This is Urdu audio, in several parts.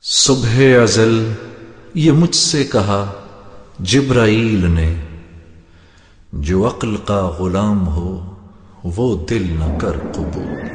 صبح ازل یہ مجھ سے کہا جبرائیل نے، جو عقل کا غلام ہو وہ دل نہ کر قبول۔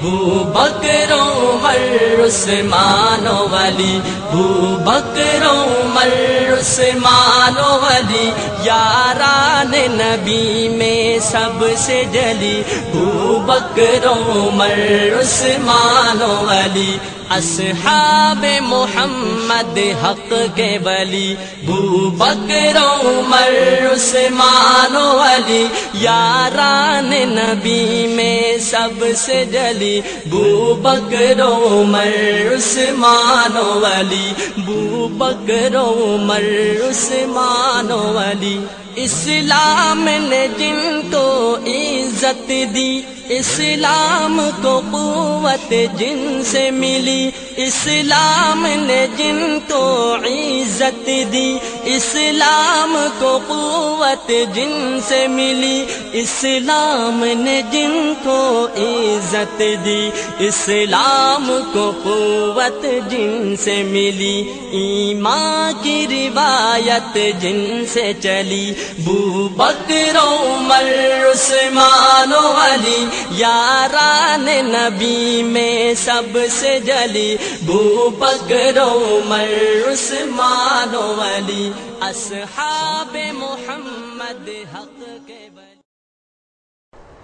بوبکر عمر عثمان و علی، بوبکر عمر عثمان و علی، یاران نبی میں سب سے جلی، بوبکر عمر عثمان و علی، اصحاب محمد حق کے ولی، بوبکر عمر عثمان و علی، یاران نبی میں سب سے جلی، بوبکر عمر عثمان و علی، بوبکر عمر عثمان و علی۔ اسلام نے جن کو عزت دی، اسلام کو قوت جن سے ملی، اسلام نے جن کو عزت دی، اسلام کو قوت جن سے ملی، اسلام نے جن کو عزت دی، اسلام کو قوت جن سے ملی، ایمان کی روایت جن سے چلی، بوبکر عمر عثمان و علی، یاران نبی میں سب سے جلی، بوبکر عمر عثمان و علی، اصحاب محمد حق کے ولی۔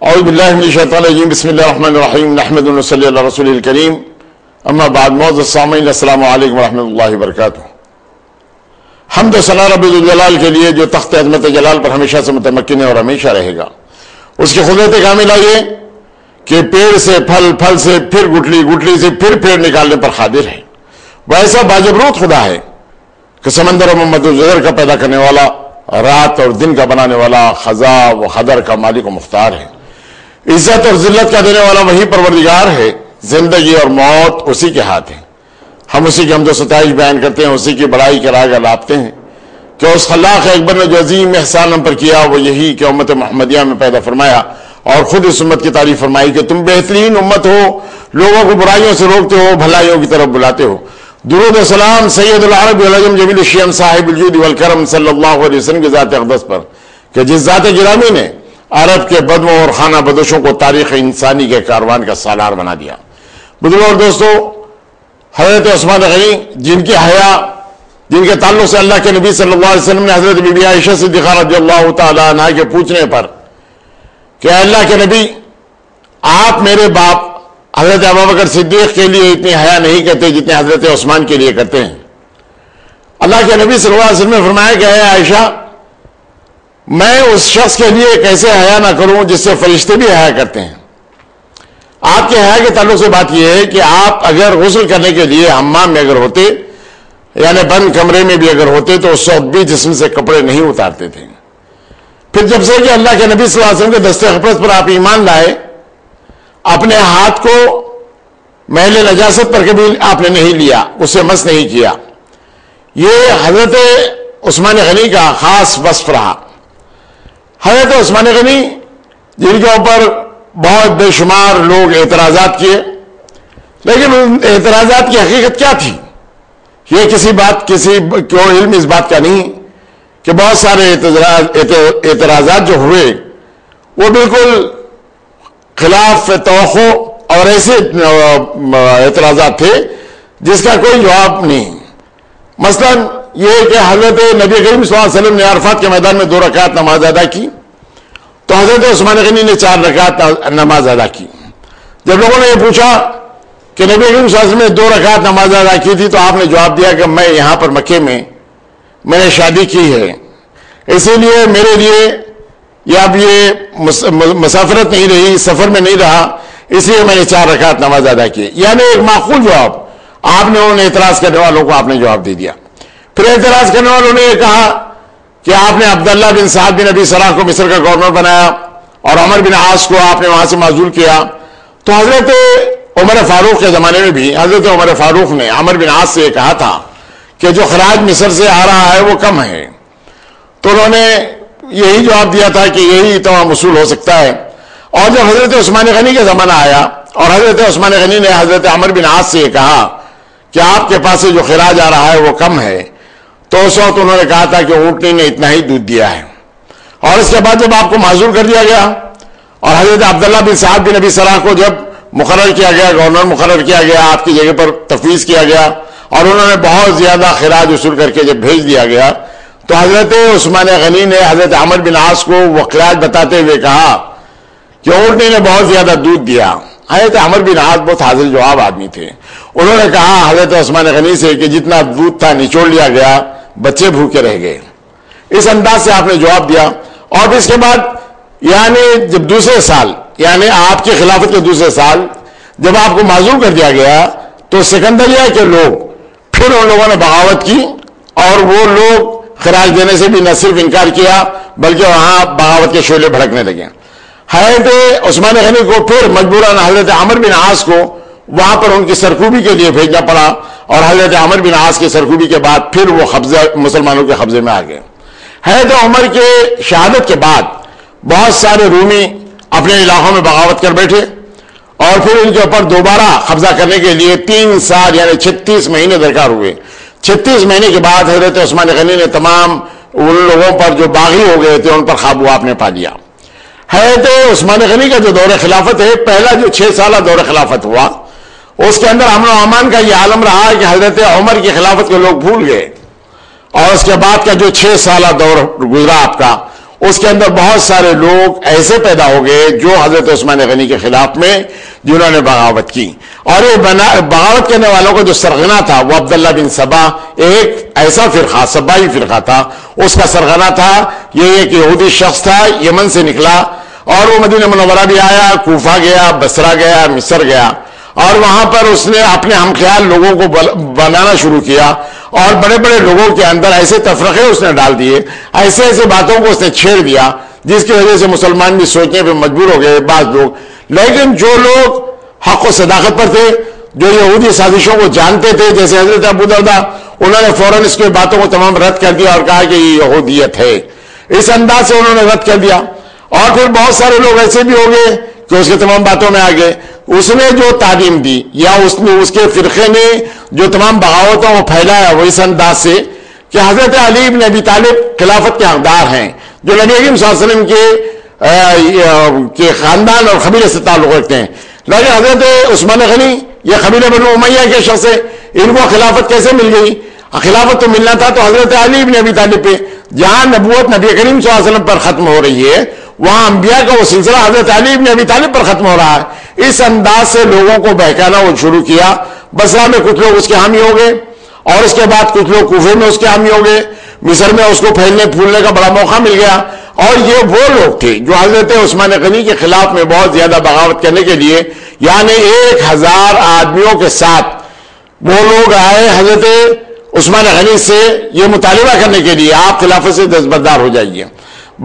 اعوذ باللہ من الشیطان الرجیم، بسم اللہ الرحمن الرحیم، نحمد و نصلی علی رسول الکریم، اما بعد، معزز سامعین السلام علیکم ورحمۃ اللہ وبرکاتہ۔ حمد و ثنا رب الجلال کے لیے جو تخت عظمت جلال پر ہمیشہ سے متمکن ہے اور ہمیشہ رہے گا۔ اس کی قدرت کاملہ یہ کہ پیڑ سے پھل، پھل سے پھر گٹلی، گٹلی سے پھر پیڑ نکالنے پر قادر ہے۔ وہ ایسا باجبروت خدا ہے کہ سمندر و مد و جزر کا پیدا کرنے والا، رات اور دن کا بنانے والا، خزاں و خدر کا مالک و مختار ہے۔ عزت اور ذلت کا دینے والا وہی پروردگار ہے۔ زندگی اور موت اسی کے ہاتھ ہے۔ ہم اسی کی حمد و ستائش بیان کرتے ہیں، اسی کی بڑائی کے راگ لاپتے ہیں کہ اس خلاق اکبر نے جو عظیم احسان ہم پر کیا وہ یہی کہ امت محمدیہ میں پیدا فرمایا اور خود اس امت کی تعریف فرمائی کہ تم بہترین امت ہو، لوگوں کو برائیوں سے روکتے ہو، بھلائیوں کی طرف بلاتے ہو۔ درود و سلام سید العرب والعجم جمیل الشیم صاحب الجود والکرم صلی اللہ علیہ وسلم کی ذات اقدس پر کہ جس ذات گرامی نے عرب کے بدووں اور خانہ بدوشوں کو تاریخ انسانی کے کاروان کا سالار بنا دیا۔ بزرگوں اور دوستو، حضرت عثمان غنی جن کی حیا، جن کے تعلق سے اللہ کے نبی صلی اللہ علیہ وسلم نے حضرت بی بی عائشہ صدیقہ رضی اللہ تعالی عنہ کے پوچھنے پر کہ اللہ کے نبی، آپ میرے باپ حضرت ابوبکر صدیق کے لیے اتنی حیا نہیں کرتے جتنے حضرت عثمان کے لیے کرتے ہیں۔ اللہ کے نبی صلی اللہ علیہ وسلم نے فرمایا کہ اے عائشہ، میں اس شخص کے لیے کیسے حیا نہ کروں جس سے فرشتے بھی حیا کرتے ہیں۔ آپ کے حیا کے تعلق سے بات یہ ہے کہ آپ اگر غسل کرنے کے لیے حمام میں اگر ہوتے، یعنی بند کمرے میں بھی اگر ہوتے، تو اس وقت بھی جسم سے کپڑے نہیں اتارتے تھے۔ پھر جب سے کہ اللہ کے نبی صلی اللہ علیہ وسلم کے دستے خبرت پر آپ ایمان لائے، اپنے ہاتھ کو محل نجاست پر کبھی آپ نے نہیں لیا، اسے مس نہیں کیا۔ یہ حضرت عثمان غنی کا خاص وصف رہا۔ حضرت عثمان غنی جن کے اوپر بہت بے شمار لوگ اعتراضات کیے، لیکن ان اعتراضات کی حقیقت کیا تھی؟ یہ کسی کو علم اس بات کا نہیں کہ بہت سارے اعتراضات جو ہوئے وہ بالکل خلاف توقع اور ایسے اعتراضات تھے جس کا کوئی جواب نہیں۔ مثلا یہ کہ حضرت نبی کریم صلی اللہ علیہ وسلم نے عرفات کے میدان میں 2 رکعت نماز ادا کی تو حضرت عثمان غنی نے 4 رکعت نماز ادا کی۔ جب لوگوں نے یہ پوچھا کہ نبی کریم صلی اللہ علیہ وسلم نے 2 رکعت نماز ادا کی تھی تو آپ نے جواب دیا کہ میں یہاں پر مکے میں نے شادی کی ہے، اسی لیے میرے لیے یا اب یہ مسافرت نہیں رہی، سفر میں نہیں رہا، اس لیے میں نے 4 رکعت نماز ادا کی۔ یعنی ایک معقول جواب آپ نے ان اعتراض کرنے والوں کو آپ نے جواب دے دیا۔ پھر اعتراض کرنے والوں نے یہ کہا کہ آپ نے عبداللہ بن سعد بن ابی سراح کو مصر کا گورنر بنایا اور عمر بن عاص کو آپ نے وہاں سے معزول کیا، تو حضرت عمر فاروق کے زمانے میں بھی حضرت عمر فاروق نے عمر بن عاص سے یہ کہا تھا کہ جو خراج مصر سے آ رہا ہے وہ کم ہے، تو انہوں نے یہی جواب دیا تھا کہ یہی تمام وصول ہو سکتا ہے۔ اور جب حضرت عثمان غنی کا زمانہ آیا اور حضرت عثمان غنی نے حضرت عمر بن عاص سے یہ کہا کہ آپ کے پاس سے جو خراج آ رہا ہے وہ کم ہے، تو اس وقت انہوں نے کہا تھا کہ اونٹنی نے اتنا ہی دودھ دیا ہے. اور اس کے بعد جب آپ کو معذور کر دیا گیا اور حضرت عبداللہ بن سعد بن ابی سرح کو جب مقرر کیا گیا، گورنر مقرر کیا گیا، آپ کی جگہ پر تفویض کیا گیا اور انہوں نے بہت زیادہ خراج وصول کر کے جب بھیج دیا گیا، تو حضرت عثمان غنی نے حضرت عمر بن عاص کو وہ خراج بتاتے ہوئے کہا کہ اونٹنی نے بہت زیادہ دودھ دیا. حضرت عمر بن عاص بہت حاضر جواب آدمی تھے. انہوں نے کہا حضرت عثمان غنی سے کہ جتنا دودھ تھا نچوڑ لیا گیا، بچے بھوکے رہ گئے. اس انداز سے آپ نے جواب دیا. اور اس کے بعد یعنی جب دوسرے سال، یعنی آپ کی خلافت کے دوسرے سال جب آپ کو معذور کر دیا گیا، تو سکندریہ کے لوگ پھر ان لوگوں نے بغاوت کی اور وہ لوگ خراج دینے سے بھی نہ صرف انکار کیا بلکہ وہاں بغاوت کے شعلے بھڑکنے لگے. حضرت عثمان غنی کو پھر مجبوراً حضرت عمر بن عاص کو وہاں پر ان کی سرکوبی کے لیے بھیجنا پڑا، اور حضرت عمر بن عاص کی سرکوبی کے بعد پھر وہ مسلمانوں کے قبضے میں آ گئے. حضرت عمر کے شہادت کے بعد بہت سارے رومی اپنے علاقوں میں بغاوت کر بیٹھے اور پھر ان کے اوپر دوبارہ قبضہ کرنے کے لیے 3 سال یعنی 36 مہینے درکار ہوئے. 36 مہینے کے بعد حضرت عثمان غنی نے تمام ان لوگوں پر جو باغی ہو گئے تھے ان پر قابو آپ نے پا لیا. حضرت عثمان غنی کا جو دور خلافت ہے، پہلا جو 6 سالہ دور خلافت ہوا، اس کے اندر امن و امان کا یہ عالم رہا کہ حضرت عمر کی خلافت کے لوگ بھول گئے، اور اس کے بعد کا جو 6 سالہ دور گزرا آپ کا، اس کے اندر بہت سارے لوگ ایسے پیدا ہو گئے جو حضرت عثمان غنی کے خلاف میں جنہوں نے بغاوت کی. اور یہ بغاوت کرنے والوں کا جو سرغنہ تھا وہ عبداللہ بن سبا، ایک ایسا فرقہ سبائی فرقہ تھا، اس کا سرغنہ تھا یہ ایک یہودی شخص تھا، یمن سے نکلا اور وہ مدینہ منورہ بھی آیا، کوفہ گیا، بصرہ گیا، مصر گیا، اور وہاں پر اس نے اپنے ہم خیال لوگوں کو بنانا شروع کیا اور بڑے بڑے لوگوں کے اندر ایسے تفرقے اس نے ڈال دیے، ایسے ایسے باتوں کو اس نے چھیڑ دیا جس کی وجہ سے مسلمان بھی سوچنے پہ مجبور ہو گئے بعض لوگ. لیکن جو لوگ حق و صداقت پر تھے، جو یہودی سازشوں کو جانتے تھے، جیسے حضرت ابو درداء، انہوں نے فوراً اس کے باتوں کو تمام رد کر دیا اور کہا کہ یہ یہودیت ہے. اس انداز سے انہوں نے رد کر دیا. اور پھر بہت سارے لوگ ایسے بھی ہو گئے کہ اس کے تمام باتوں میں آ گئے. اس نے جو تعلیم دی یا اس کے فرقے نے جو تمام بغاوتوں کو پھیلایا وہ اس انداز سے کہ حضرت علی بن ابی طالب خلافت کے حقدار ہیں، جو نبی کریم صلی اللہ علیہ وسلم کے خاندان اور قبیلے سے تعلق رکھتے ہیں. لیکن حضرت عثمان غنی یہ قبیلہ بنو امیہ کے شخص ہے، ان کو خلافت کیسے مل گئی؟ خلافت تو ملنا تھا تو حضرت علی بن ابی طالب پہ. جہاں نبوت نبی کریم صلی اللہ علیہ وسلم پر ختم ہو رہی ہے، وہاں انبیاء کا وہ سلسلہ حضرت علی بن ابی طالب پر ختم ہو رہا ہے. اس انداز سے لوگوں کو بہکانا وہ شروع کیا. بصرہ میں کچھ لوگ اس کے حامی ہو گئے اور اس کے بعد کچھ لوگ کوفے میں اس کے حامی ہو گئے. مصر میں اس کو پھیلنے پھولنے کا بڑا موقع مل گیا. اور یہ وہ لوگ تھے جو حضرت عثمان غنی کے خلاف میں بہت زیادہ بغاوت کرنے کے لیے، یعنی 1000 آدمیوں کے ساتھ وہ لوگ آئے حضرت عثمان غنی سے یہ مطالبہ کرنے کے لیے آپ خلافت سے دستبردار ہو جائیے.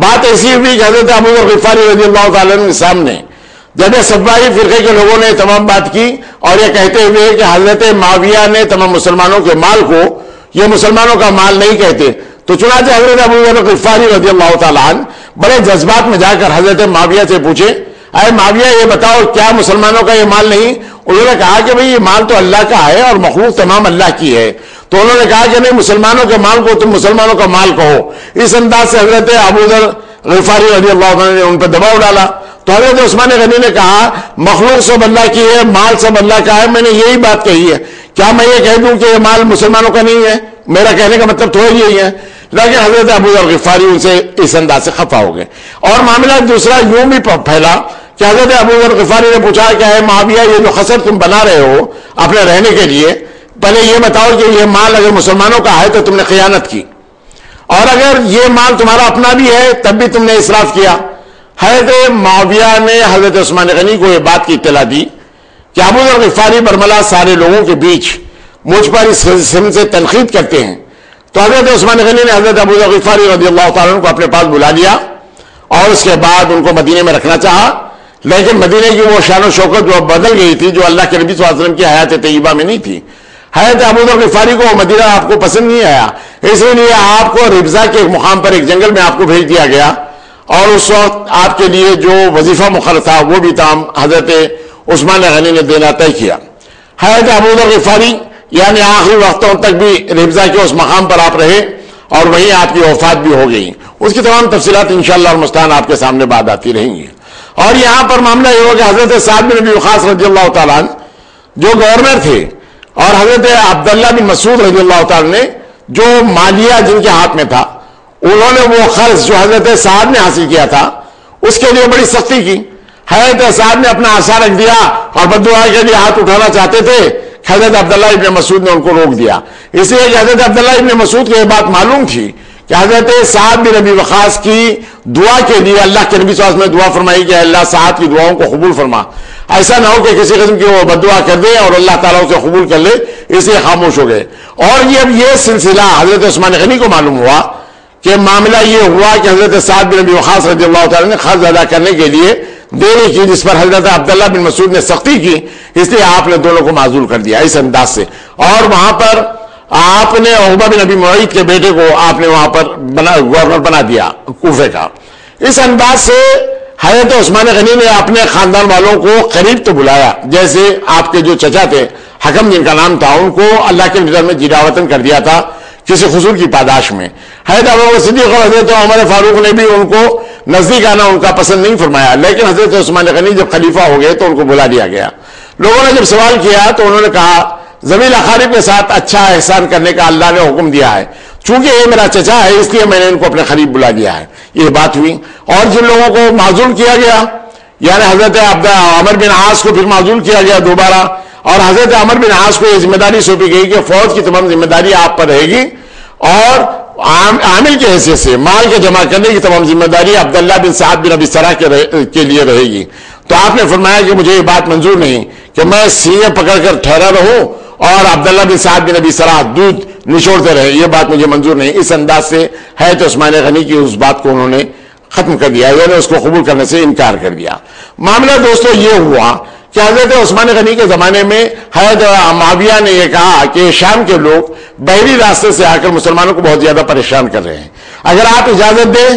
بات ایسی ہوئی کہ حضرت ابو ذر غفاری رضی اللہ تعالیٰ عنہ کے سامنے جب سبائی فرقے کے لوگوں نے تمام بات کی اور یہ کہتے ہوئے کہ حضرت معاویہ نے تمام مسلمانوں کے مال کو یہ مسلمانوں کا مال نہیں کہتے، تو چنانچہ حضرت ابو ذر غفاری رضی اللہ تعالیٰ عنہ بڑے جذبات میں جا کر حضرت معاویہ سے پوچھے، اے معاویہ یہ بتاؤ کیا مسلمانوں کا یہ مال نہیں؟ انہوں نے کہا کہ بھئی یہ مال تو اللہ کا ہے اور مخلوق تمام اللہ کی ہے. تو انہوں نے کہا کہ نہیں، مسلمانوں کے مال کو تم مسلمانوں کا مال کہو. اس انداز سے حضرت ابو ذر غفاری رضی اللہ عنہ نے ان پر دباؤ ڈالا. تو حضرت عثمان غنی نے کہا مخلوق سب اللہ کی ہے، مال سب اللہ کا ہے، میں نے یہی بات کہی ہے، کیا میں یہ کہہ دوں کہ یہ مال مسلمانوں کا نہیں ہے؟ میرا کہنے کا مطلب تو یہی ہے. لیکن حضرت ابو ذر غفاری ان سے اس انداز سے خفا ہو گئے. اور معاملہ دوسرا یوں بھی پھیلا کہ حضرت ابو ذر غفاری نے پوچھا کہ اے معاویہ یہ جو خسر تم بنا رہے ہو اپنے رہنے کے لیے، پہلے یہ بتاؤ کہ یہ مال اگر مسلمانوں کا ہے تو تم نے خیانت کی، اور اگر یہ مال تمہارا اپنا بھی ہے تب بھی تم نے اسراف کیا. حضرت معاویہ نے حضرت عثمان غنی کو یہ بات کی اطلاع دی کہ ابو ذر غفاری برملا سارے لوگوں کے بیچ مجھ پر اس قسم سے تنقید کرتے ہیں. تو حضرت عثمان غنی نے حضرت ابو ذر غفاری رضی اللہ تعالیٰ عنہ کو اپنے پاس بلا لیا اور اس کے بعد ان کو مدینے میں رکھنا چاہا. لیکن مدینے کی وہ شان و شوکت جو بدل گئی تھی جو اللہ کے نبی صلی اللہ علیہ وسلم کی حیات طیبہ میں نہیں تھی. حضرت ابو ذر غفاری کو مدینہ آپ کو پسند نہیں آیا، اس لیے آپ کو ربضہ کے ایک مقام پر ایک جنگل میں آپ کو بھیج دیا گیا. اور اس وقت آپ کے لیے جو وظیفہ مقرر تھا وہ بھی تھا حضرت عثمان غنی نے دینا طے کیا. حضرت ابو ذر غفاری یعنی آخری وقتوں تک بھی ربضہ کے اس مقام پر آپ رہے اور وہیں آپ کی وفات بھی ہو گئی. اس کی تمام تفصیلات انشاءاللہ المستعان آپ کے سامنے بعد آتی رہیں گی. اور یہاں پر معاملہ یہ ہو کہ حضرت سعد بن ابی وقاص رضی اللہ تعالیٰ عنہ جو گورنر تھے اور حضرت عبداللہ بن مسعود رضی اللہ تعالیٰ نے جو مالیہ جن کے ہاتھ میں تھا انہوں نے وہ قرض جو حضرت سعد نے حاصل کیا تھا اس کے لیے بڑی سختی کی. حضرت سعد نے اپنا عصا رکھ دیا اور بددعا کے لیے ہاتھ اٹھانا چاہتے تھے. حضرت عبداللہ ابن مسعود نے ان کو روک دیا, اس لیے کہ حضرت عبداللہ ابن مسعود کو یہ بات معلوم تھی کہ حضرت سعد بن ابی وقاص کی دعا کے لیے اللہ کے نبی صلی اللہ علیہ وسلم نے دعا فرمائی کہ اللہ سعد کی دعاؤں کو قبول فرما, ایسا نہ ہو کہ کسی قسم کی وہ بددعا کر دے اور اللہ تعالیٰ اسے قبول کر لے, اس لیے خاموش ہو گئے. اور یہ سلسلہ حضرت عثمان غنی کو معلوم ہوا کہ معاملہ یہ ہوا کہ حضرت سعد بن ابی وقاص رضی اللہ تعالیٰ نے قرض ادا کرنے کے لیے دیری کی, جس پر حضرت عبداللہ بن مسعود نے سختی کی, اس لیے آپ نے دونوں کو معذور کر دیا اس انداز سے. اور وہاں پر آپ نے عقبہ بن ابی معیط کے بیٹے کو آپ نے وہاں پر گورنر بنا دیا کوفے کا. اس انداز سے حضرت عثمان غنی نے اپنے خاندان والوں کو قریب تو بلایا, جیسے آپ کے جو چچا تھے حکم جن کا نام تھا ان کو اللہ کے نظر میں جیرا وطن کر دیا تھا کسی حضور کی پاداش میں. حضرت ابوبکر صدیق اور حضرت عمر فاروق نے بھی ان کو نزدیک آنا ان کا پسند نہیں فرمایا, لیکن حضرت عثمان غنی جب خلیفہ ہو گئے تو ان کو بلا لیا گیا. لوگوں نے جب سوال کیا تو انہوں نے کہا ذویل اقارب کے ساتھ اچھا احسان کرنے کا اللہ نے حکم دیا ہے, چونکہ یہ میرا چچا ہے اس لیے میں نے ان کو اپنے قریب بلا لیا ہے. یہ بات ہوئی. اور جن لوگوں کو معزول کیا گیا یعنی حضرت عمر بن عاص کو پھر معزول کیا گیا دوبارہ, اور حضرت عمر بن عاص کو یہ ذمہ داری سونپی گئی کہ فوج کی تمام ذمہ داری آپ پر رہے گی اور عامل کے حیثیت سے مال کے جمع کرنے کی تمام ذمہ داری عبداللہ بن سعد بن ابی سرح کے لیے رہے گی. تو آپ نے فرمایا کہ مجھے یہ بات منظور نہیں کہ میں سینے پکڑ کر ٹھہرا رہوں اور عبداللہ بن سعد بن ابی سرح دودھ نچوڑتے رہے, یہ بات مجھے منظور نہیں. اس انداز سے ہے تو عثمان غنی کی اس بات کو انہوں نے ختم کر دیا, یعنی اس کو قبول کرنے سے انکار کر دیا. معاملہ دوستو یہ ہوا کہ حضرت عثمان غنی کے زمانے میں حضرت معاویہ نے یہ کہا کہ شام کے لوگ بحری راستے سے آ کر مسلمانوں کو بہت زیادہ پریشان کر رہے ہیں, اگر آپ اجازت دیں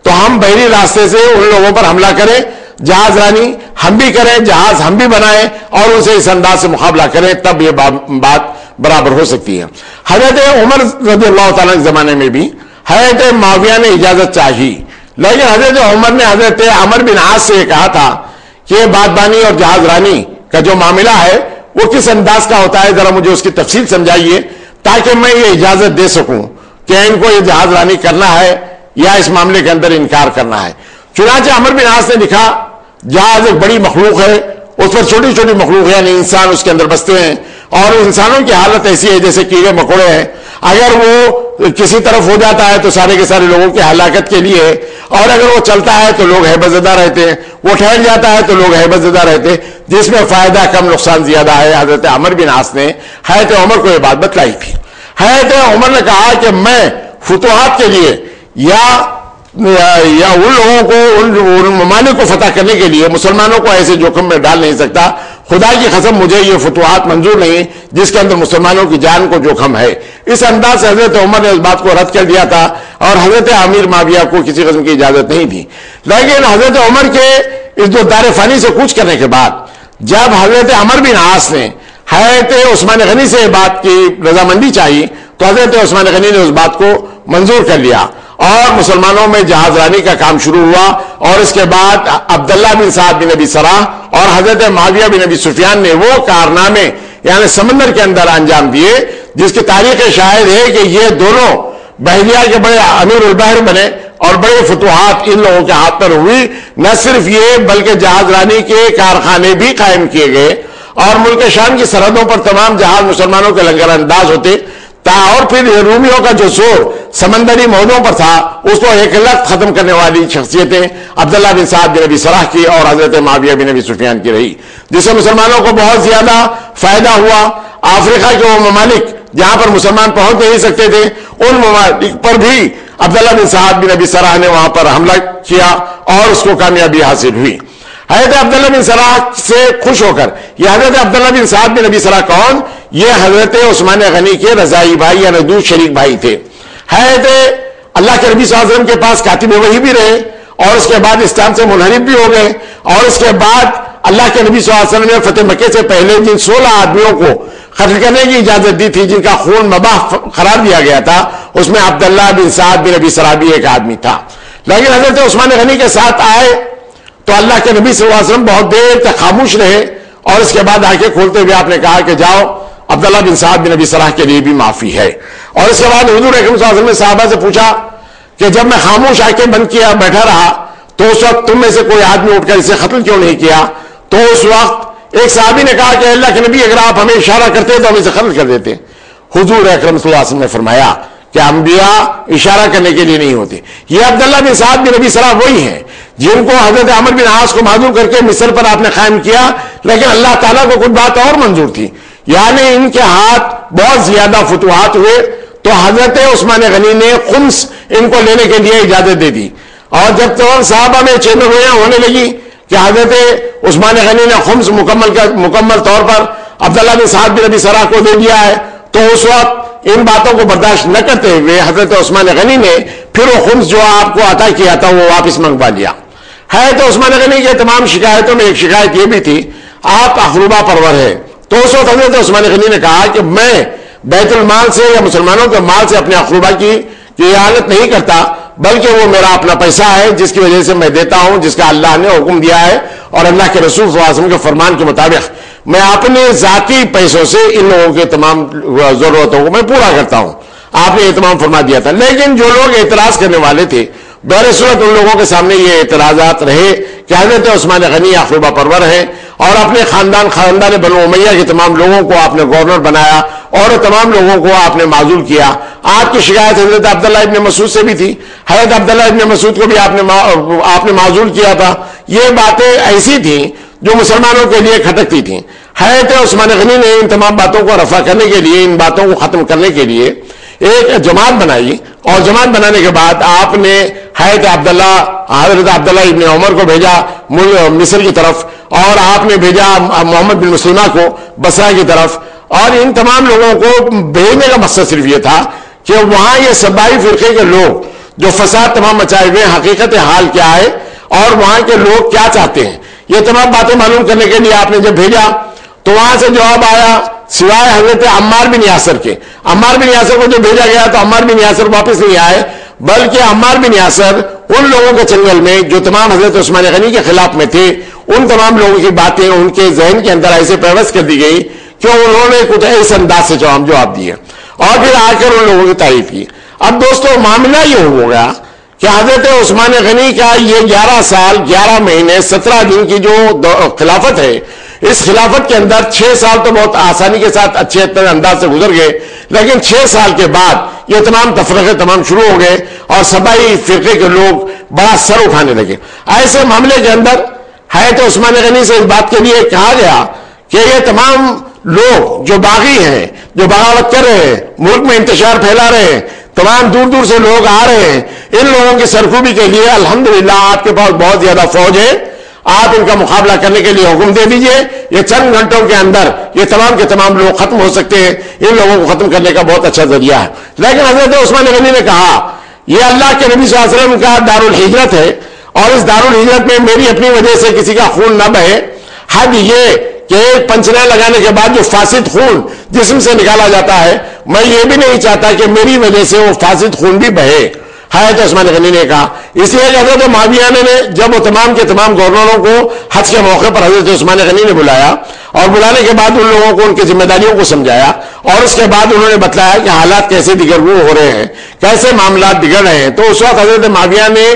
تو ہم بحری راستے سے ان لوگوں پر حملہ کریں, جہاز رانی ہم بھی کریں, جہاز ہم بھی بنائیں اور ان سے اس انداز سے مقابلہ کریں, تب یہ بات برابر ہو سکتی ہے. حضرت عمر رضی اللہ تعالیٰ کے زمانے میں بھی حضرت معاویہ نے اجازت چاہی, لیکن حضرت عمر نے حضرت عمر بن عاص سے یہ کہا تھا کہ یہ بادبانی اور جہاز رانی کا جو معاملہ ہے وہ کس انداز کا ہوتا ہے, ذرا مجھے اس کی تفصیل سمجھائیے تاکہ میں یہ اجازت دے سکوں کہ ان کو یہ جہاز رانی کرنا ہے یا اس معاملے کے اندر انکار کرنا ہے. چنانچہ عمر بن عاص نے لکھا جہاز ایک بڑی مخلوق ہے, اس پر چھوٹی چھوٹی مخلوق یعنی انسان اس کے اندر بستے ہیں اور انسانوں کی حالت ایسی ہے جیسے کیڑے مکوڑے ہیں, اگر وہ کسی طرف ہو جاتا ہے تو سارے کے سارے لوگوں کی ہلاکت کے لیے ہے, اور اگر وہ چلتا ہے تو لوگ ہیبت زدہ رہتے ہیں, وہ ٹھہر جاتا ہے تو لوگ ہیبت زدہ رہتے ہیں, جس میں فائدہ کم نقصان زیادہ ہے. حضرت عمر بن عاص نے حضرت عمر کو یہ بات بتلائی تھی. حضرت عمر نے کہا کہ میں فتوحات کے لیے یا ان لوگوں کو ان ممالک کو فتح کرنے کے لیے مسلمانوں کو ایسے جوخم میں ڈال نہیں سکتا, خدا کی قسم مجھے یہ فتوحات منظور نہیں جس کے اندر مسلمانوں کی جان کو جوخم ہے. اس انداز سے حضرت عمر نے اس بات کو رد کر دیا تھا اور حضرت امیر معاویہ کو کسی قسم کی اجازت نہیں تھی. لیکن حضرت عمر کے اس جو دار فانی سے کوچ کرنے کے بعد جب حضرت عمر بن عاص نے حضرت عثمان غنی سے بات کی رضامندی چاہی تو حضرت عثمان غنی نے اس بات کو منظور کر لیا اور مسلمانوں میں جہاز رانی کا کام شروع ہوا. اور اس کے بعد عبداللہ بن سعد بن ابی سرح اور حضرت معاویہ بن ابی سفیان نے وہ کارنامے یعنی سمندر کے اندر انجام دیے جس کی تاریخ شاہد ہے کہ یہ دونوں بحریہ کے بڑے امیر البحر بنے اور بڑے فتوحات ان لوگوں کے ہاتھ پر ہوئی. نہ صرف یہ بلکہ جہاز رانی کے کارخانے بھی قائم کیے گئے اور ملک شام کی سرحدوں پر تمام جہاز مسلمانوں کے لنگر انداز ہوتے. اور پھر رومیوں کا جو زور سمندری موجوں پر تھا اس کو ایک لخت ختم کرنے والی شخصیتیں عبداللہ بن سعد بن ابی سرح کی اور حضرت معاویہ بن ابی سفیان کی رہی, جس سے مسلمانوں کو بہت زیادہ فائدہ ہوا. افریقہ کے وہ ممالک جہاں پر مسلمان پہنچ نہیں سکتے تھے ان ممالک پر بھی عبداللہ بن سعد بن ابی سرح نے وہاں پر حملہ کیا اور اس کو کامیابی حاصل ہوئی. حضرت عبداللہ بن سرح سے خوش ہو کر یہ حضرت عبداللہ بن سعد بن ابی سرح کون, یہ حضرت عثمان غنی کے رضائی بھائی یا ندوس شریک بھائی تھے. حضرت اللہ کے نبی صلی اللہ علیہ وسلم کے پاس کاتب وحی بھی رہے اور اس کے بعد اسلام سے منحرف بھی ہو گئے اور اس کے بعد اللہ کے نبی صلی اللہ علیہ وسلم نے فتح مکے سے پہلے جن 16 آدمیوں کو قتل کرنے کی اجازت دی تھی، جن کا خون مباح قرار دیا گیا تھا، اس میں عبداللہ بن سعد بن ابی سرح بھی ایک آدمی تھا. لیکن حضرت عثمان غنی کے ساتھ آئے تو اللہ کے نبی صلی اللہ علیہ وسلم بہت دیر تک خاموش رہے، اور اس کے بعد آنکھیں کھولتے ہوئے آپ نے کہا کہ جاؤ عبداللہ بن سعد بن ابی سرح کے لیے بھی معافی ہے. اور اس کے بعد حضور اکرم صلی اللہ علیہ وسلم نے صحابہ سے پوچھا کہ جب میں خاموش آنکھیں بند کیا بیٹھا رہا تو اس وقت تم میں سے کوئی آدمی اٹھ کر اسے قتل کیوں نہیں کیا؟ تو اس وقت ایک صحابی نے کہا کہ اللہ کے نبی اگر آپ ہمیں اشارہ کرتے تو ہم اسے قتل کر دیتے. حضور اکرم صلی اللہ علیہ وسلم نے فرمایا کہ انبیاء اشارہ کرنے کے لیے نہیں ہوتے. یہ عبداللہ بن سعد بن ابی سرح وہی ہیں جن کو حضرت عمرو بن عاص کو معذور کر کے مصر پر آپ نے قائم کیا، لیکن اللہ تعالیٰ کو کچھ بات اور منظور تھی، یعنی ان کے ہاتھ بہت زیادہ فتوحات ہوئے تو حضرت عثمان غنی نے خمس ان کو لینے کے لیے اجازت دے دی. اور جب تمام صحابہ میں چین گویاں ہونے لگی کہ حضرت عثمان غنی نے خمس مکمل طور پر عبداللہ بن سعد بن ابی سرح کو دے دیا ہے، تو اس وقت ان باتوں کو برداشت نہ کرتے ہوئے حضرت عثمان غنی نے پھر وہ خمس جو آپ کو عطا کیا تھا وہ واپس منگوا لیا ہے. تو عثمان غنی کے تمام شکایتوں میں ایک شکایت یہ بھی تھی آپ اخروبہ پرور ہے. تو اس وقت حضرت عثمان غنی نے کہا کہ میں بیت المال سے یا مسلمانوں کے مال سے اپنے اخروبہ کی اعانت نہیں کرتا، بلکہ وہ میرا اپنا پیسہ ہے جس کی وجہ سے میں دیتا ہوں، جس کا اللہ نے حکم دیا ہے اور اللہ کے رسول صلی اللہ علیہ وسلم کے فرمان کے مطابق میں اپنے ذاتی پیسوں سے ان لوگوں کے تمام ضرورتوں کو میں پورا کرتا ہوں. آپ نے اہتمام فرما دیا تھا. لیکن جو لوگ اعتراض کرنے والے تھے بہر صورت ان لوگوں کے سامنے یہ اعتراضات رہے کہ حضرت عثمان غنی اخروبہ پرور ہیں اور اپنے خاندان بنو امیہ کے تمام لوگوں کو آپ نے گورنر بنایا اور تمام لوگوں کو آپ نے معزول کیا. آپ کی شکایت حضرت عبداللہ ابن مسعود سے بھی تھی، حضرت عبداللہ ابن مسعود کو بھی آپ نے معزول کیا تھا. یہ باتیں ایسی تھیں جو مسلمانوں کے لیے کھٹکتی تھیں. حضرت عثمان غنی نے ان تمام باتوں کو رفع کرنے کے لیے، ان باتوں کو ختم کرنے کے لیے ایک جماعت بنائی، اور جماعت بنانے کے بعد آپ نے حضرت عبداللہ ابن عمر کو بھیجا مصر کی طرف، اور آپ نے بھیجا محمد بن مسلمہ کو بصرہ کی طرف. اور ان تمام لوگوں کو بھیجنے کا مقصد صرف یہ تھا کہ وہاں یہ سبائی فرقے کے لوگ جو فساد تمام مچائے ہوئے حقیقت حال کیا ہے اور وہاں کے لوگ کیا چاہتے ہیں، یہ تمام باتیں معلوم کرنے کے لیے آپ نے جب بھیجا تو وہاں سے جواب آیا سوائے حضرت عمار بن یاسر کے. عمار بن یاسر کو جب بھیجا گیا تو عمار بن یاسر واپس نہیں آئے، بلکہ عمار بن یاسر ان لوگوں کے چنگل میں جو تمام حضرت عثمان غنی کے خلاف میں تھے، ان تمام لوگوں کی باتیں ان کے ذہن کے اندر ایسے پیوست کر دی گئی کہ انہوں نے کچھ ایسے انداز سے جواب دیے اور پھر آ کر ان لوگوں کی تعریف کی. اب دوستو معاملہ یہ ہو گیا کہ حضرت عثمان غنی کا یہ 11 سال 11 مہینے 17 دن کی جو خلافت ہے، اس خلافت کے اندر 6 سال تو بہت آسانی کے ساتھ اچھے انداز سے گزر گئے، لیکن 6 سال کے بعد یہ تمام تفرقے تمام شروع ہو گئے اور سبائی فرقے کے لوگ بڑا سر اٹھانے لگے. ایسے معاملے کے اندر حضرت عثمان غنی سے اس بات کے لیے کہا گیا کہ یہ تمام لوگ جو باغی ہیں، جو بغاوت کر رہے ہیں، ملک میں انتشار پھیلا رہے ہیں، تمام دور دور سے لوگ آ رہے ہیں، ان لوگوں کی سرکوبی کے لیے الحمدللہ آپ کے پاس بہت زیادہ فوج ہے، آپ ان کا مقابلہ کرنے کے لیے حکم دے دیجئے. یہ چند گھنٹوں کے اندر یہ تمام کے تمام لوگ ختم ہو سکتے ہیں، ان لوگوں کو ختم کرنے کا بہت اچھا ذریعہ ہے. لیکن حضرت عثمان غنی نے کہا یہ اللہ کے نبی صلی اللہ علیہ وسلم کا دارالحجرت ہے اور اس دارالحجرت میں میری اپنی وجہ سے کسی کا خون نہ بہے. حد یہ کہ ایک پنچنہ لگانے کے بعد جو فاسد خون جسم سے نکالا جاتا ہے، میں یہ بھی نہیں چاہتا کہ میری وجہ سے وہ فاسد خون بھی بہے. حضرت عثمان غنی نے کہا. اس لیے حضرت معاویہ نے جب وہ تمام کے تمام گورنروں کو حج کے موقع پر حضرت عثمان غنی نے بلایا اور بلانے کے بعد ان لوگوں کو ان کی ذمہ داریوں کو سمجھایا اور اس کے بعد انہوں نے بتلایا کہ حالات کیسے دیگرگون ہو رہے ہیں، کیسے معاملات بگڑ رہے ہیں، تو اس وقت حضرت معاویہ نے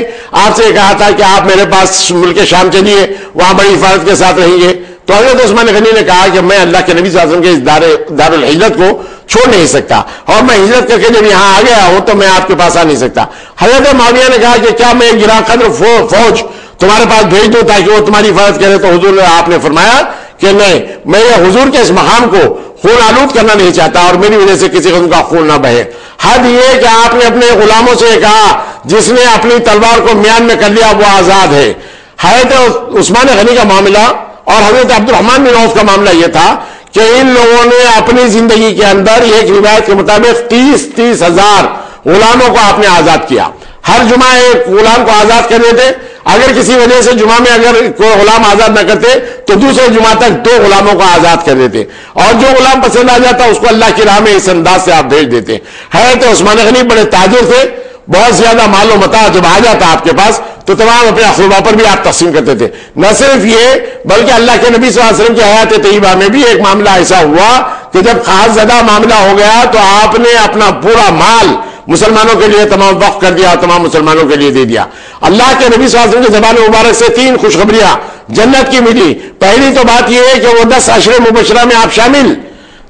آپ سے کہا تھا کہ آپ میرے پاس ملک شام چلیے، وہاں بڑی حفاظت کے ساتھ رہیں گے. تو حضرت عثمان غنی نے کہا کہ میں اللہ کے نبی صلی اللہ علیہ وسلم کے اس دارالحجرت کو چھوڑ نہیں سکتا اور میں ہجرت کر کے جب یہاں آ گیا ہوں تو میں آپ کے پاس آ نہیں سکتا. حضرت معاویہ نے کہا کہ کیا میں گراں قدر فوج تمہارے پاس بھیج دوں تاکہ وہ تمہاری حفاظت کرے؟ تو حضور نے آپ نے فرمایا کہ نہیں، میں یہ حضور کے اس مقام کو خون آلود کرنا نہیں چاہتا اور میری وجہ سے کسی قسم کا خون نہ بہے. حد یہ کہ آپ نے اپنے غلاموں سے کہا جس نے اپنی تلوار کو میان میں کر لیا وہ آزاد ہے. حضرت عثمان غنی کا معاملہ اور حضرت عبد الرحمن بن عوف کا معاملہ یہ تھا کہ ان لوگوں نے اپنی زندگی کے اندر ایک روایت کے مطابق 30,000 غلاموں کو آپ نے آزاد کیا. ہر جمعہ ایک غلام کو آزاد کر دیتے. اگر کسی وجہ سے جمعہ میں اگر کوئی غلام آزاد نہ کرتے تو دوسرے جمعہ تک 2 غلاموں کو آزاد کر دیتے، اور جو غلام پسند آ جاتا اس کو اللہ کی راہ میں اس انداز سے آپ بھیج دیتے۔ حضرت عثمان غنی بڑے تاجر تھے، بہت زیادہ مال و متاع جب آ جاتا آپ کے پاس تو تمام اپنے اقربا پر بھی آپ تقسیم کرتے تھے۔ نہ صرف یہ بلکہ اللہ کے نبی صلی اللہ علیہ وسلم کی حیات طیبہ میں بھی ایک معاملہ ایسا ہوا کہ جب خاص زدہ معاملہ ہو گیا تو آپ نے اپنا پورا مال مسلمانوں کے لیے تمام وقف کر دیا اور تمام مسلمانوں کے لیے دے دیا۔ اللہ کے نبی صلی اللہ علیہ وسلم کی زبان مبارک سے 3 خوشخبریاں جنت کی ملی۔ پہلی تو بات یہ ہے کہ وہ 10 عشر مبشرہ میں آپ شامل،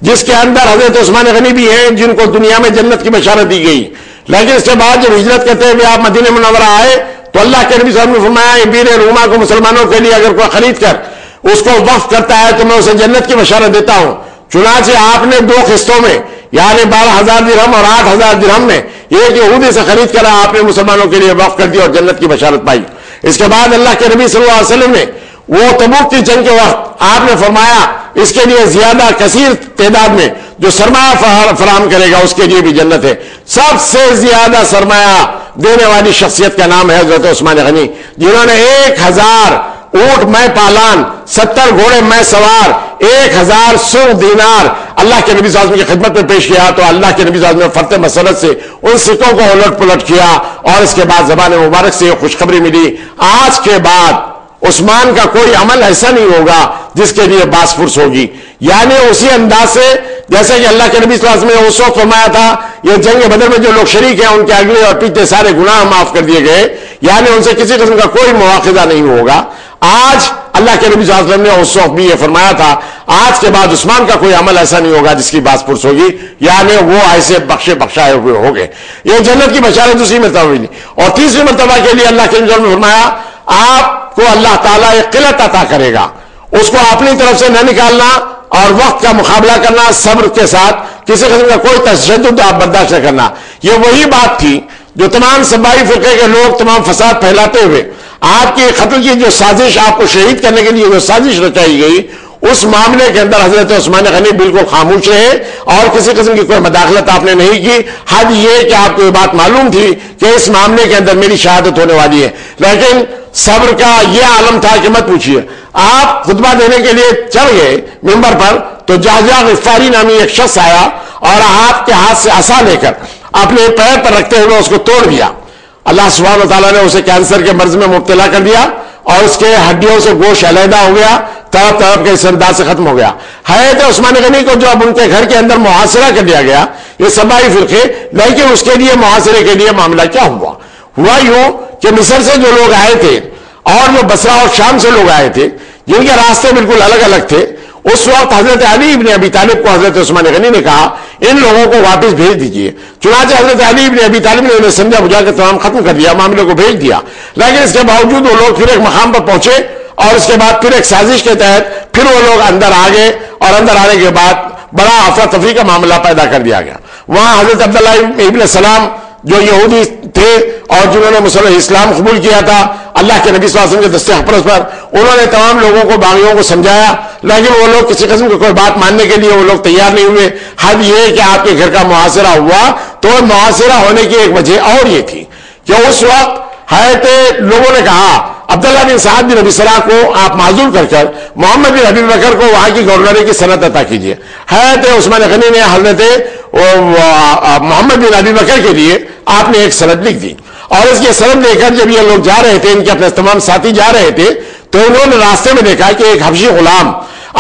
جس کے اندر حضرت عثمان غنی بھی ہیں جن کو دنیا میں جنت کی بشارت دی گئی۔ لیکن اس کے بعد جب ہجرت کرتے ہوئے آپ مدینہ منورہ آئے تو اللہ کے نبی صلی اللہ علیہ وسلم نے فرمایا بیر روما کو مسلمانوں کے لیے اگر کوئی خرید کر اس کو وقف کرتا ہے تو میں اسے جنت کی بشارت دیتا ہوں۔ چنانچہ آپ نے 2 قسطوں میں یعنی 12,000 درہم اور 8,000 درہم میں ایک یہودی سے خرید کر آپ نے مسلمانوں کے لیے وقف کر دیا اور جنت کی بشارت پائی۔ اس کے بعد اللہ کے نبی صلی اللہ علیہ وسلم نے وہ تبوک کی جنگ کے وقت آپ نے فرمایا اس کے لیے زیادہ کثیر تعداد میں جو سرمایہ فراہم کرے گا اس کے لیے بھی جنت ہے۔ سب سے زیادہ سرمایہ دینے والی شخصیت کا نام ہے حضرت عثمان غنی، جنہوں نے 1000 اونٹ میں پالان، 70 گھوڑے میں سوار، 1000 سو دینار اللہ کے نبی صلی اللہ علیہ وسلم کی خدمت میں پیش کیا۔ تو اللہ کے نبی صلی اللہ علیہ وسلم نے فرت مسرت سے ان سکوں کو الٹ پلٹ کیا اور اس کے بعد زبان مبارک سے یہ خوشخبری ملی آج کے بعد عثمان کا کوئی عمل ایسا نہیں ہوگا جس کے لیے باس پرس ہوگی۔ یعنی اسی انداز سے جیسے کہ اللہ کے نبی صلی اللہ علیہ وسلم نے اس وقت فرمایا تھا یہ جنگ بدر میں جو لوگ شریک ہیں ان کے اگلے اور پیچھے سارے گناہ معاف کر دیے گئے، یعنی ان سے کسی قسم کا کوئی مواخذہ نہیں ہوگا۔ آج اللہ کے نبی صلی اللہ علیہ وسلم نے اس وقت بھی یہ فرمایا تھا آج کے بعد عثمان کا کوئی عمل ایسا نہیں ہوگا جس کی باس پرس ہوگی، یعنی وہ ایسے بخشائے ہوئے ہو گئے۔ یہ جنت کی بشارت دوسری مرتبہ ملی۔ اور تیسری مرتبہ کے لیے اللہ کے نبی صلی اللہ علیہ وسلم نے فرمایا آپ کو اللہ تعالیٰ ایک قلت عطا کرے گا، اس کو اپنی طرف سے نہ نکالنا اور وقت کا مقابلہ کرنا صبر کے ساتھ، کسی قسم کا کوئی تشدد آپ برداشت نہ کرنا۔ یہ وہی بات تھی جو تمام سبائی فرقے کے لوگ تمام فساد پھیلاتے ہوئے آپ کی قتل کی جو سازش، آپ کو شہید کرنے کے لیے جو سازش رچائی گئی، اس معاملے کے اندر حضرت عثمان غنی بالکل خاموش رہے اور کسی قسم کی کوئی مداخلت آپ نے نہیں کی۔ حد یہ کہ آپ کو یہ بات معلوم تھی کہ اس معاملے کے اندر میری شہادت ہونے والی ہے، لیکن صبر کا یہ عالم تھا کہ مت پوچھیے۔ آپ خطبہ دینے کے لیے چڑھ گئے ممبر پر تو جہجہ غفاری نامی ایک شخص آیا اور آپ کے ہاتھ سے عصا لے کر اپنے پیر پر رکھتے ہوئے اس کو توڑ دیا۔ اللہ سبحانہ و تعالیٰ نے اسے کینسر کے مرض میں مبتلا کر دیا اور اس کے ہڈیوں سے گوشت علیحدہ ہو گیا، طرف طرف کے اس انداز سے ختم ہو گیا۔ حضرت عثمان غنی کو جو اب ان کے گھر کے اندر محاصرہ کر دیا گیا، یہ سبائی فرقے، لیکن اس کے لیے محاصرے کے لیے معاملہ کیا ہوا یوں کہ مصر سے جو لوگ آئے تھے اور جو بصرہ اور شام سے لوگ آئے تھے جن کے راستے بالکل الگ الگ تھے، اس وقت حضرت علی ابن ابی طالب کو حضرت عثمان غنی نے کہا ان لوگوں کو واپس بھیج دیجئے۔ چنانچہ حضرت علی ابن ابی طالب نے انہیں سمجھا بجھا کے تمام ختم کر دیا، معاملے کو بھیج دیا، لیکن اس کے باوجود وہ لوگ پھر ایک مقام پر پہنچے اور اس کے بعد پھر ایک سازش کے تحت پھر وہ لوگ اندر آ گئے اور اندر آنے کے بعد بڑا افراتفری کا معاملہ پیدا کر دیا گیا۔ وہاں حضرت عبداللہ ابن سلام جو یہودی تھے اور جنہوں نے مسلم اسلام قبول کیا تھا اللہ کے نبی صلی اللہ علیہ وسلم کے دستے حفرت پر، انہوں نے تمام لوگوں کو باغیوں کو سمجھایا، لیکن وہ لوگ کسی قسم کی کوئی بات ماننے کے لیے وہ لوگ تیار نہیں ہوئے۔ حد یہ کہ آپ کے گھر کا محاصرہ ہوا تو محاصرہ ہونے کی ایک وجہ اور یہ تھی کہ اس وقت حضرت لوگوں نے کہا عبداللہ بن سعد بن ابی سرح کو آپ معزول کر محمد بن ابی بکر کو وہاں کی گورنری کی سند عطا کیجیے۔ حضرت عثمان غنی نے حضرت محمد بن ابی بکر کے لیے آپ نے ایک سند لکھ دی اور اس کی سند لے کر جب یہ لوگ جا رہے تھے، ان کے اپنے تمام ساتھی جا رہے تھے، تو انہوں نے راستے میں دیکھا کہ ایک حبشی غلام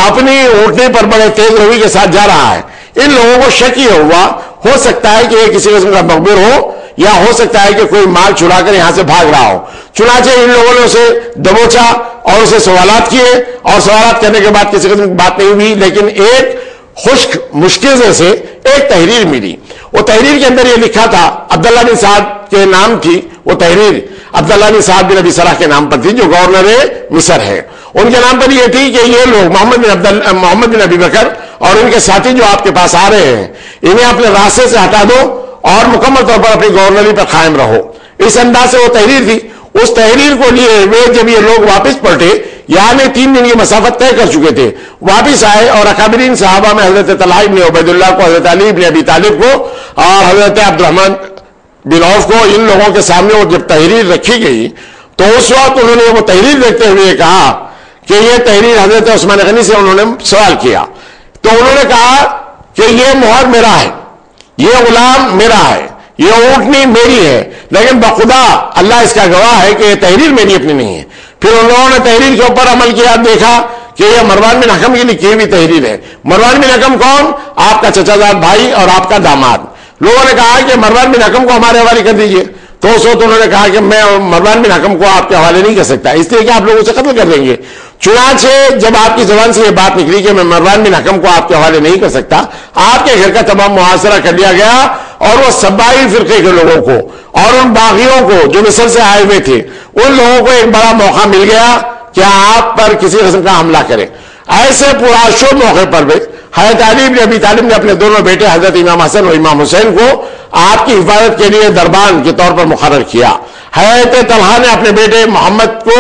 اپنی اونٹنے پر بڑے تیز روی کے ساتھ جا رہا ہے۔ ان لوگوں کو شک یہ ہوا ہو سکتا ہے کہ یہ کسی قسم کا مخبر ہو یا ہو سکتا ہے کہ کوئی مال چرا کر یہاں سے بھاگ رہا ہو۔ چنانچہ ان لوگوں نے اسے دبوچا اور اسے سوالات کیے اور سوالات کرنے کے بعد کسی قسم کی بات نہیں ہوئی، لیکن ایک خشک مشکل سے ایک تحریر ملی۔ وہ تحریر کے اندر یہ لکھا تھا، عبداللہ بن سعد کے نام تھی وہ تحریر، عبداللہ بن سعد بن ابی سرح کے نام پر تھی جو گورنر مصر ہے۔ ان کے نام پر یہ تھی کہ یہ لوگ محمد بن ابی بکر اور ان کے ساتھی جو آپ کے پاس آ رہے ہیں انہیں اپنے راستے سے ہٹا دو اور مکمل طور پر اپنی گورنری پر قائم رہو۔ اس انداز سے وہ تحریر تھی۔ اس تحریر کو لیے ہوئے جب یہ لوگ واپس پلٹے، یعنی 3 دن یہ مسافت طے کر چکے تھے، واپس آئے اور اکابرین صحابہ میں حضرت طلحہ بن عبید اللہ کو، حضرت علی بن ابی طالب کو اور حضرت عبد الرحمن بن عوف کو، ان لوگوں کے سامنے وہ جب تحریر رکھی گئی تو اس وقت انہوں نے وہ تحریر دیکھتے ہوئے کہا کہ یہ تحریر حضرت عثمان غنی سے انہوں نے سوال کیا، تو انہوں نے کہا کہ یہ مہر میرا ہے، یہ غلام میرا ہے، یہ اونٹنی میری ہے، لیکن بخدا اللہ اس کا گواہ ہے کہ یہ تحریر میری اپنی نہیں ہے۔ پھر ان لوگوں نے تحریر کے اوپر عمل کیا، دیکھا کہ یہ مروان بن حکم کی لکھی ہوئی تحریر ہے۔ مروان بن حکم کون؟ آپ کا چچا زاد بھائی اور آپ کا داماد۔ لوگوں نے کہا کہ مروان بن حکم کو ہمارے حوالے کر دیجئے، تو اس وقت انہوں نے کہا کہ میں مروان بن حکم کو آپ کے حوالے نہیں کر سکتا، اس لیے کہ آپ لوگوں سے قتل کر دیں گے۔ چنانچہ جب آپ کی زبان سے یہ بات نکلی کہ میں مروان بن حکم کو آپ کے حوالے نہیں کر سکتا، آپ کے گھر کا تمام محاصرہ کر لیا گیا، اور وہ سبائی فرقے کے لوگوں کو اور ان باغیوں کو جو مصر سے آئے ہوئے تھے، ان لوگوں کو ایک بڑا موقع مل گیا کہ آپ پر کسی قسم کا حملہ کریں۔ ایسے پرآشوب موقع پر بھی حضرت علی بن ابی طالب نے اپنے دونوں بیٹے حضرت امام حسن اور امام حسین کو آپ کی حفاظت کے لیے دربان کے طور پر مقرر کیا۔ حضرت طلحہ نے اپنے بیٹے محمد کو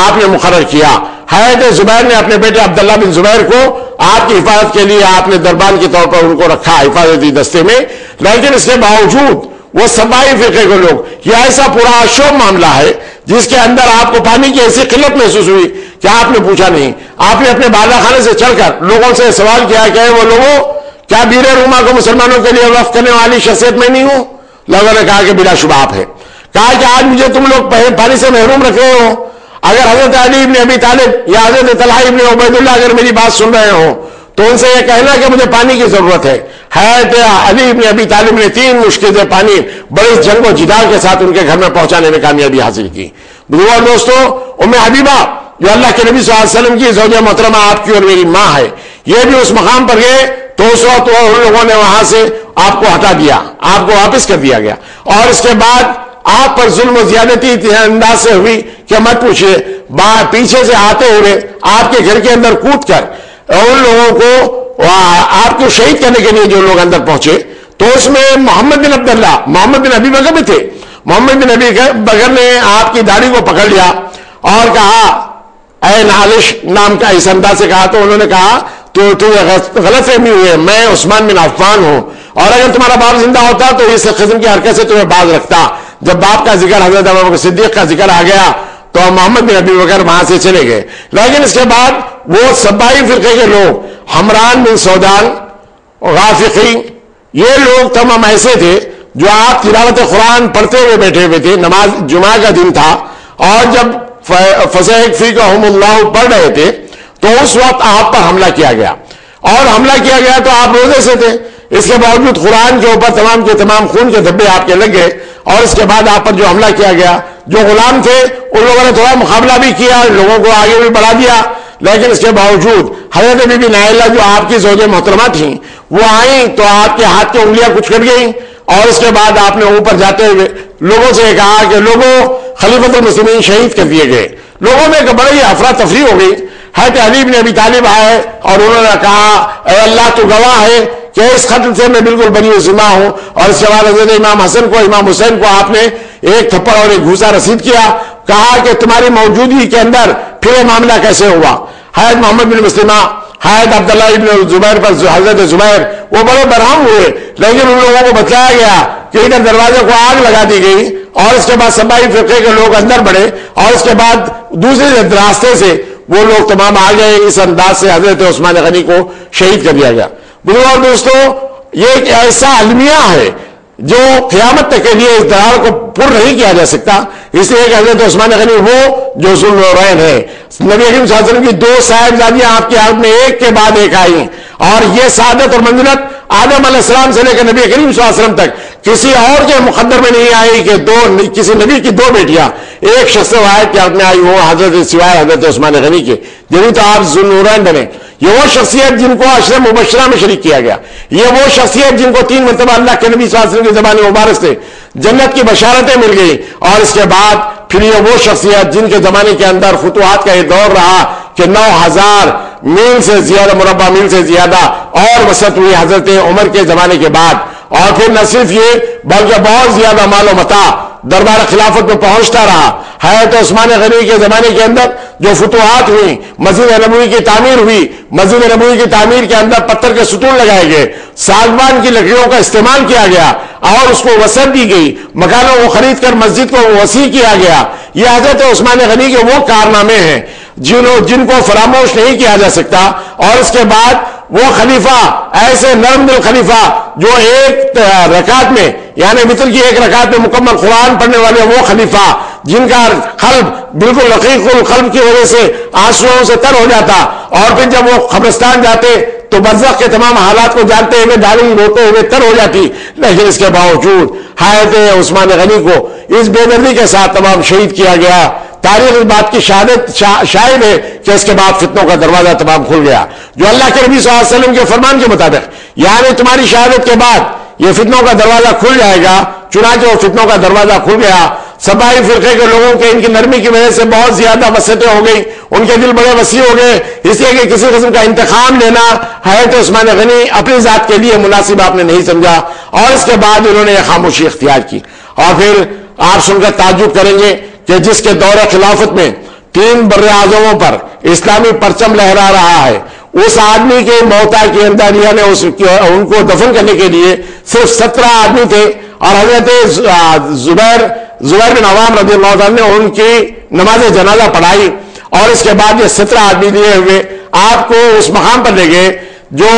آپ نے مقرر کیا۔ حضرت زبیر نے اپنے بیٹے عبداللہ بن زبیر کو آپ کی حفاظت کے لیے آپ نے دربان کے طور پر ان کو رکھا حفاظتی دستے میں۔ لیکن اس کے باوجود وہ سبائی فرقے کے لوگ، یہ ایسا پرآشوب معاملہ ہے جس کے اندر آپ کو پانی کی ایسی قلت محسوس ہوئی کہ آپ نے پوچھا نہیں۔ آپ نے اپنے بالا خانے سے چڑھ کر لوگوں سے سوال کیا کہ وہ لوگوں، کیا بیر روما کو مسلمانوں کے لیے وقف کرنے والی شخصیت میں نہیں ہوں؟ لوگوں نے کہا کہ بلا شبہ آپ ہے۔ کہا کہ آج مجھے تم لوگ پانی سے محروم رکھ رہے ہو، اگر حضرت علی ابن ابی طالب یا حضرت طلحہ ابن عبید اللہ اگر میری بات سن رہے ہوں تو ان سے یہ کہنا کہ مجھے پانی کی ضرورت ہے۔ حضرت علی ابن ابی طالب نے 3 مشکل سے پانی بڑی جنگ و جدال کے ساتھ ان کے گھر میں پہنچانے میں کامیابی حاصل کی۔ بزرگوں دوستو، ام حبیبہ جو اللہ کے نبی صلی اللہ علیہ وسلم کی زوجہ محترمہ آپ کی اور میری ماں ہے، یہ بھی اس مقام پر گئے تو اس وقت ان لوگوں نے وہاں سے آپ کو ہٹا دیا، آپ کو واپس کر دیا گیا، اور اس کے بعد آپ پر ظلم و زیادتی انداز سے ہوئی کہ مت پوچھئے۔ پیچھے سے آتے ہوئے آپ کے گھر کے اندر کود کر ان لوگوں کو آپ کو شہید کرنے کے لیے جو لوگ اندر پہنچے، تو اس میں محمد بن عبداللہ، محمد بن ابی بکر بھی تھے۔ محمد بن ابی بکر نے آپ کی داڑھی کو پکڑ لیا اور کہا اے نالش نام کا اس انداز سے کہا، تو انہوں نے کہا تو غلط فہمی ہوئی ہے، میں عثمان بن عفان ہوں، اور اگر تمہارا باپ زندہ ہوتا تو اس قسم کی حرکت سے تمہیں باز رکھتا۔ جب باپ کا ذکر حضرت ابوبکر صدیق کا ذکر آ گیا تو محمد بن ابی بکر وہاں سے چلے گئے۔ لیکن اس کے بعد وہ سبائی فرقے کے لوگ، حمران بن سودان، غافقی، یہ لوگ تمام ایسے تھے جو آپ تلاوت قرآن پڑھتے ہوئے بیٹھے ہوئے تھے، نماز جمعہ کا دن تھا، اور جب فَسَيَكْفِيكَهُمُ اللَّهُ پڑھ رہے تھے تو اس وقت آپ پر حملہ کیا گیا، اور حملہ کیا گیا تو آپ روزے سے تھے، اس کے باوجود قرآن کے اوپر تمام کے تمام خون کے دھبے آپ کے لگ گئے، اور اس کے بعد آپ پر جو حملہ کیا گیا، جو غلام تھے ان لوگوں نے تھوڑا مقابلہ بھی کیا، لوگوں کو آگے بھی بڑھا دیا، لیکن اس کے باوجود حضرت بی بی نائلہ جو آپ کی زوجہ محترمہ تھیں وہ آئیں تو آپ کے ہاتھ کی انگلیاں کچھ کٹ گئیں، اور اس کے بعد آپ نے اوپر جاتے ہوئے لوگوں سے کہا کہ لوگوں، خلیفۃ المسلمین شہید کر دیے گئے۔ لوگوں میں ایک بڑی افراتفری ہو گئی۔ حضرت علی بن ابی طالب آئے اور انہوں نے کہا اے اللہ تو گواہ ہے کہ اس قتل سے میں بالکل بری ذمہ ہوں، اور اس کے بعد حضرت امام حسن کو، امام حسین کو آپ نے ایک تھپڑ اور ایک گھوسا رسید کیا، کہا کہ تمہاری موجودگی کے اندر پھر یہ معاملہ کیسے ہوا۔ حضرت محمد بن مسلمہ، حضرت عبداللہ ابن زبیر پر حضرت زبیر وہ بڑے برہم ہوئے، لیکن ان لوگوں کو بتلایا گیا کہ ادھر دروازے کو آگ لگا دی گئی، اور اس کے بعد سبائی فرقے کے لوگ اندر بڑھے، اور اس کے بعد دوسرے راستے سے وہ لوگ تمام آ گئے۔ اس انداز سے حضرت عثمان غنی کو شہید کر دیا گیا۔ بزرگوں دوستو، یہ ایک ایسا المیہ ہے جو قیامت تک کے لیے اس دراڑ کو پر نہیں کیا جا سکتا، اس لیے کہ حضرت عثمان غنی وہ جو ذوالنورین ہے، نبی کریم صلی اللہ علیہ وسلم کی 2 صاحبزادیاں آپ کی حالت میں ایک کے بعد ایک آئیں، اور یہ سعادت اور منزلت آدم علیہ السلام سے لے کر نبی کریم صلی اللہ علیہ وسلم تک کسی اور کے مقدر میں نہیں آئی کہ کسی نبی کی 2 بیٹیاں ایک شخص واحد کی حالت میں آئی ہو، حضرت سوائے حضرت عثمان غنی کے، جنہیں تو آپ ذوالنورین بنے۔ یہ وہ شخصیت جن کو عشر مبشرہ میں شریک کیا گیا، یہ وہ شخصیت جن کو 3 مرتبہ اللہ کے نبی صلی اللہ علیہ وسلم کی زبان مبارک سے جنت کی بشارتیں مل گئی، اور اس کے بعد پھر یہ وہ شخصیت جن کے زمانے کے اندر فتوحات کا یہ دور رہا کہ 9000 میل سے زیادہ، مربع میل سے زیادہ اور وسعت ہوئی حضرت عمر کے زمانے کے بعد، اور پھر نہ صرف یہ بلکہ بہت زیادہ مال و متاع دربار خلافت میں پہنچتا رہا۔ حضرت عثمان غنی کے زمانے کے اندر جو فتوحات ہوئی، مسجد نبوی کی تعمیر ہوئی، مسجد نبوی کی تعمیر کے اندر پتھر کے ستون لگائے گئے، ساگوان کی لکڑیوں کا استعمال کیا گیا، اور اس کو وسعت دی گئی، مکانوں کو خرید کر مسجد کو وسیع کیا گیا۔ یہ حضرت عثمان غنی کے وہ کارنامے ہیں جن کو فراموش نہیں کیا جا سکتا. اور اس کے بعد وہ خلیفہ، ایسے نرم دل خلیفہ جو ایک رکعت میں یعنی وتر کی ایک رکعت میں مکمل قرآن پڑھنے والے وہ خلیفہ جن کا قلب بالکل رقیق القلب کی وجہ سے آنسوؤں سے تر ہو جاتا، اور پھر جب وہ قبرستان جاتے تو برزخ کے تمام حالات کو جانتے ہوئے ڈالی روتے ہوئے تر ہو جاتی. لیکن اس کے باوجود حضرت عثمان غنی کو اس بے دردی کے ساتھ تمام شہید کیا گیا. تاریخ اس بات کی شاہد ہے کہ اس کے بعد فتنوں کا دروازہ تمام کھل گیا، جو اللہ کے نبی صلی اللہ علیہ وسلم کے فرمان کے مطابق یعنی تمہاری شہادت کے بعد یہ فتنوں کا دروازہ کھل جائے گا. چنانچہ وہ فتنوں کا دروازہ کھل گیا. سبائی فرقے کے لوگوں کے ان کی نرمی کی وجہ سے بہت زیادہ وسعتیں ہو گئی، ان کے دل بڑے وسیع ہو گئے، اس لیے کہ کسی قسم کا انتقام لینا حضرت عثمان غنی اپنی ذات کے لیے مناسب آپ نے نہیں سمجھا، اور اس کے بعد انہوں نے یہ خاموشی اختیار کی. اور پھر آپ سن کر تعجب کریں گے کہ جس کے دور خلافت میں 3 بر اعظموں پر اسلامی پرچم لہرا رہا ہے، اس آدمی کے موتا کی انداریہ نے ان کو دفن کرنے کے لیے صرف 17 آدمی تھے، اور حضرت زبیر بن عوام رضی اللہ عنہ نے ان کی نماز جنازہ پڑھائی، اور اس کے بعد یہ 17 آدمی لیے ہوئے آپ کو اس مقام پر لے گئے جو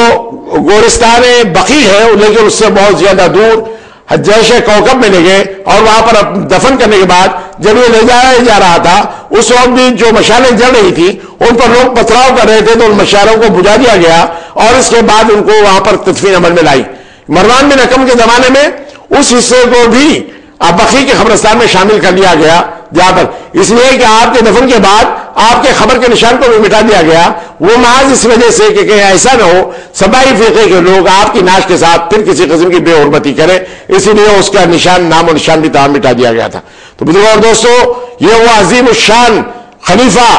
گورستان بقیع ہے لیکن اس سے بہت زیادہ دور جیش کوکب میں لے گئے. اور وہاں پر دفن کرنے کے بعد جب یہ لے جایا جا رہا تھا اس وقت بھی جو مشالیں جل رہی تھی ان پر لوگ پتھراؤ کر رہے تھے تو ان مشالوں کو بجھا دیا گیا، اور اس کے بعد ان کو وہاں پر تدفین عمل میں لائی. مروان بن حکم کے زمانے میں اس حصے کو بھی بقیع کے قبرستان میں شامل کر لیا گیا جہاں پر، اس لیے کہ آپ کے دفن کے بعد آپ کے خبر کے نشان کو بھی مٹا دیا گیا. وہ محض اس وجہ سے کہ کہیں ایسا نہ ہو سبائی فرقے کے لوگ آپ کی ناش کے ساتھ پھر کسی قسم کی بے حرمتی کریں، اسی لیے اس کا نشان نام و نشان بھی تمام مٹا دیا گیا تھا. تو بزرگوں اور دوستو، یہ وہ عظیم الشان خلیفہ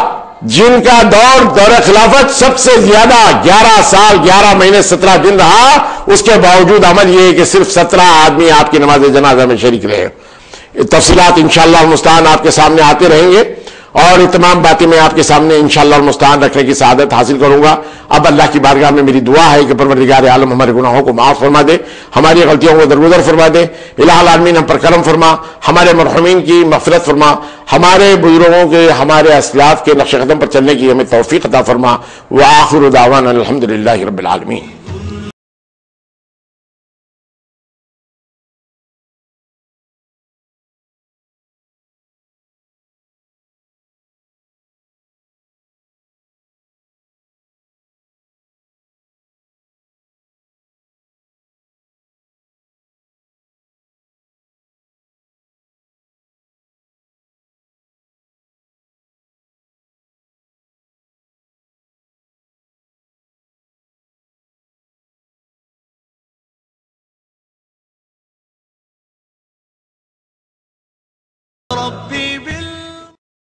جن کا دور خلافت سب سے زیادہ 11 سال 11 مہینے 17 دن رہا، اس کے باوجود عمل یہ ہے کہ صرف 17 آدمی آپ کی نماز جنازہ میں شریک رہے. تفصیلات انشاءاللہ المستعان آپ کے سامنے آتے رہیں گے، اور تمام باتیں میں آپ کے سامنے انشاءاللہ المستعان رکھنے کی سعادت حاصل کروں گا. اب اللہ کی بارگاہ میں میری دعا ہے کہ پروردگار عالم ہمارے گناہوں کو معاف فرما دے، ہماری غلطیوں کو درگزر فرما دے. الہ العالمین ہم پر کرم فرما، ہمارے مرحومین کی مغفرت فرما، ہمارے بزرگوں کے ہمارے اسلاف کے نقش قدم پر چلنے کی ہمیں توفیق عطا فرما. وآخر دعوانا الحمدللہ رب العالمین. رب